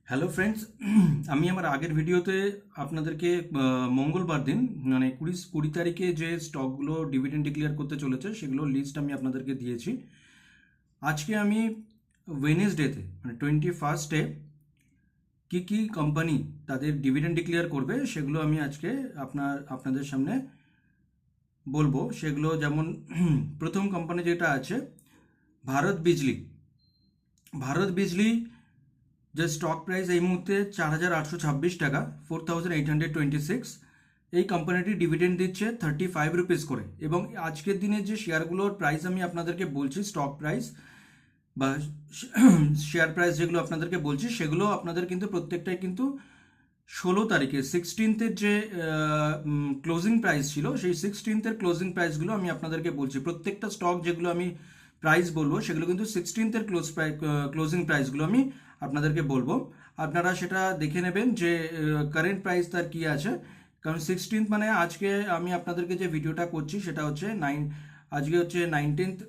Hello friends, আমি আমার আগের ভিডিওতে আপনাদেরকে মঙ্গলবার দিন মানে কুড়ি তারিখে যে স্টকগুলো ডিভিডেন্ড ডিক্লেয়ার করতে চলেছে সেগুলোর লিস্ট আমি আপনাদেরকে দিয়েছি। আজকে আমি ওয়েনেসডেতে মানে 21 কী কী কোম্পানি তাদের ডিভিডেন্ড ডিক্লেয়ার করবে সেগুলো আমি আজকে আপনাদের সামনে বলবো। সেগুলো যেমন প্রথম কোম্পানি যেটা আছে ভারত বিজলি। ভারত বিজলি যে স্টক প্রাইস এই মুহূর্তে 4,826 টাকা, 4,826। এই কোম্পানিটি ডিভিডেন্ড দিচ্ছে 35 রুপিস করে। এবং আজকের দিনে যে শেয়ারগুলোর প্রাইস আমি আপনাদেরকে বলছি, স্টক প্রাইস বা শেয়ার প্রাইস যেগুলো আপনাদেরকে বলছি, সেগুলো আপনাদের কিন্তু প্রত্যেকটাই কিন্তু 16 তারিখে 16th যে ক্লোজিং প্রাইস ছিল, সেই 16th ক্লোজিং প্রাইসগুলো আমি আপনাদেরকে বলছি। প্রত্যেকটা স্টক যেগুলো আমি প্রাইস বলবো সেগুলো কিন্তু 16th ক্লোজিং প্রাইসগুলো আমি আপনাদেরকে বলবো। আপনারা সেটা দেখে নেবেন যে কারেন্ট প্রাইস তার কি আছে। কারণ 16th মানে আজকে আমি আপনাদেরকে যে ভিডিওটা করছি সেটা হচ্ছে আজকে হচ্ছে 19th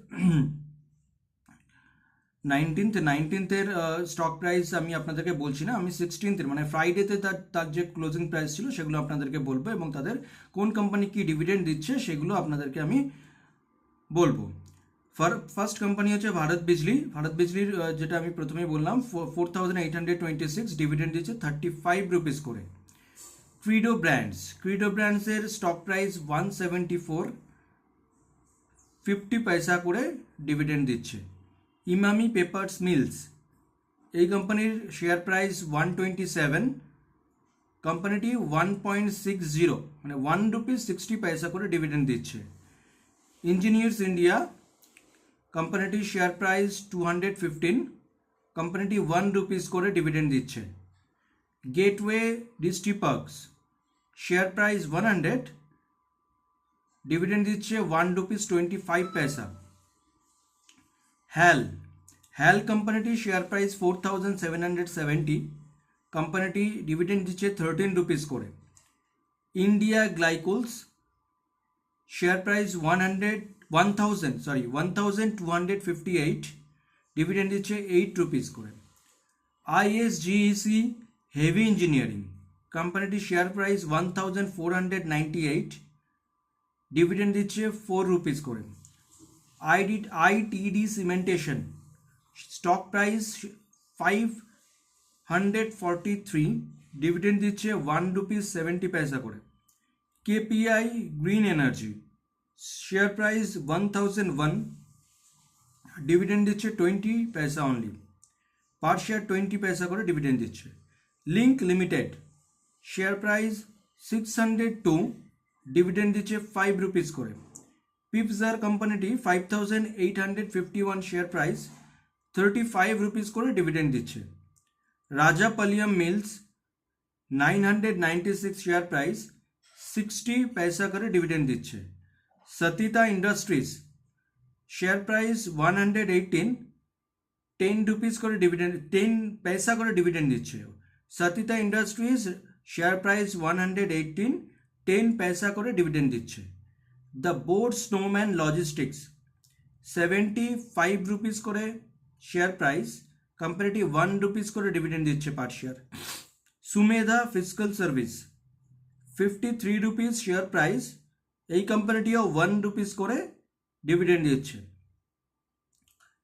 স্টক প্রাইস আমি আপনাদেরকে বলছি না, আমি 16th মানে ফ্রাইডেতে তার যে ক্লোজিং প্রাইস ছিল সেগুলো আপনাদেরকে বলবো, এবং তাদের কোন কোম্পানি কি ডিভিডেন্ড দিচ্ছে সেগুলো আপনাদেরকে আমি বলবো। ফার্স্ট কোম্পানি হচ্ছে ভারত বিজলি। ভারত বিজলির যেটা আমি প্রথমেই বললাম 4,826 ডিভিডেন্ড দিচ্ছে 35 রুপিস করে। ক্রিডো ব্র্যান্ডসের স্টক প্রাইস 174.50 করে ডিভিডেন্ড দিচ্ছে। ইমামি পেপারস মিলস, এই কোম্পানির শেয়ার প্রাইস 127, কোম্পানিটি 1.60 মানে 1 রুপিস 60 করে ডিভিডেন্ড দিচ্ছে। ইঞ্জিনিয়ার্স ইন্ডিয়া, কোম্পানিটির শেয়ার প্রাইস 215, কোম্পানিটি 1 রুপিস করে ডিভিডেন্ড দিচ্ছে। গেটওয়ে ডিস্ট্রিপার্কস, শেয়ার প্রাইস 100, ডিভিডেন্ড দিচ্ছে 1 রুপিস 25। হ্যাল কোম্পানিটির শেয়ার প্রাইস 4,770, কোম্পানিটি ডিভিডেন্ড দিচ্ছে 13 রুপিস করে। ইন্ডিয়া গ্লাইকোলস, শেয়ার প্রাইস 1,258, ডিভিডেন্ড দিচ্ছে 8 রুপিস করে। ISGEC হেভি ইঞ্জিনিয়ারিং, কোম্পানিটির শেয়ার প্রাইস 1,498, ডিভিডেন্ড দিচ্ছে 4 রুপিস করে। ITD cementation, stock price 543, dividend দিচ্ছে 1 রুপিস 70 করে। KPI green energy, share price 1,001, dividend দিচ্ছে 20 অনলি, পার শেয়ার 20 করে ডিভিডেন্ড দিচ্ছে। Link limited, share price 602, dividend দিচ্ছে 5 রুপিস করে। পিপজার কোম্পানিটি 5,851 শেয়ার প্রাইস 35 রুপিস করে ডিভিডেন্ড দিচ্ছে। রাজাপালিয়াম মিলস 996 শেয়ার প্রাইস 60 করে ডিভিডেন্ড দিচ্ছে। সতিতা ইন্ডাস্ট্রিজ, শেয়ার প্রাইস 118, 10 রুপিস করে ডিভিডেন্ড 10 করে ডিভিডেন্ড দিচ্ছে। সতিতা ইন্ডাস্ট্রিজ শেয়ার প্রাইস 118, 10 করে ডিভিডেন্ড দিচ্ছে। The board snowman logistics 75 rupees করে শেয়ার প্রাইস, কোম্পানিটি 1 রুপিস করে ডিভিডেন্ড দিচ্ছে পার share. Sumedha physical service 53 rupees share price, এই কোম্পানিটিও 1 রুপিস করে ডিভিডেন্ড দিচ্ছে।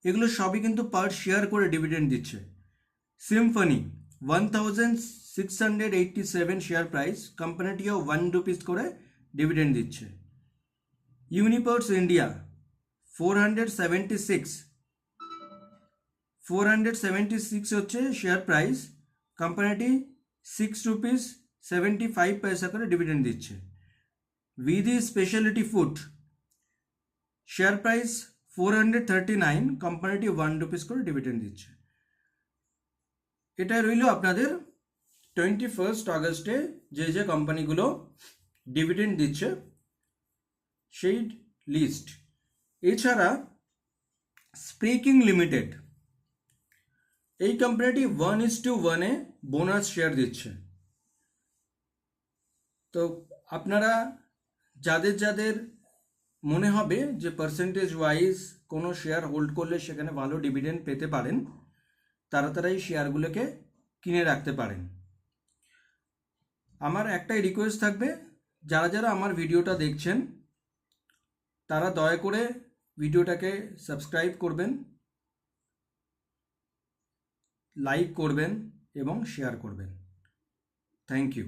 এগুলো সবই কিন্তু পার শেয়ার করে ডিভিডেন্ড দিচ্ছে। সিম্ফনি 1,687 শেয়ার প্রাইস, কোম্পানিটিও 1 রুপিস করে ডিভিডেন্ড দিচ্ছে। ইউনিপার্স ইন্ডিয়া 476 হচ্ছে শেয়ার প্রাইস, কোম্পানিটি 6 রুপিস 75 করে ডিভিডেন্ড দিচ্ছে। বিধি স্পেশালিটি ফুড, শেয়ার প্রাইস 439, কোম্পানিটি 1 রুপিস করে ডিভিডেন্ড দিচ্ছে। এটা রইল আপনাদের 21 আগস্টে যে কোম্পানিগুলো ডিভিডেন্ড দিচ্ছে সেই লিস্ট। এছাড়া স্প্রিকিং লিমিটেড, এই কোম্পানিটি 1:1 বোনাস শেয়ার দিচ্ছে। তো আপনারা যাদের মনে হবে যে পার্সেন্টেজ ওয়াইজ কোনো শেয়ার হোল্ড করলে সেখানে ভালো ডিভিডেন্ড পেতে পারেন, তারা এই শেয়ারগুলোকে কিনে রাখতে পারেন। আমার একটাই রিকোয়েস্ট থাকবে, যারা যারা আমার ভিডিওটা দেখছেন তারা দয়া করে ভিডিওটাকে সাবস্ক্রাইব করবেন, লাইক করবেন এবং শেয়ার করবেন। Thank you.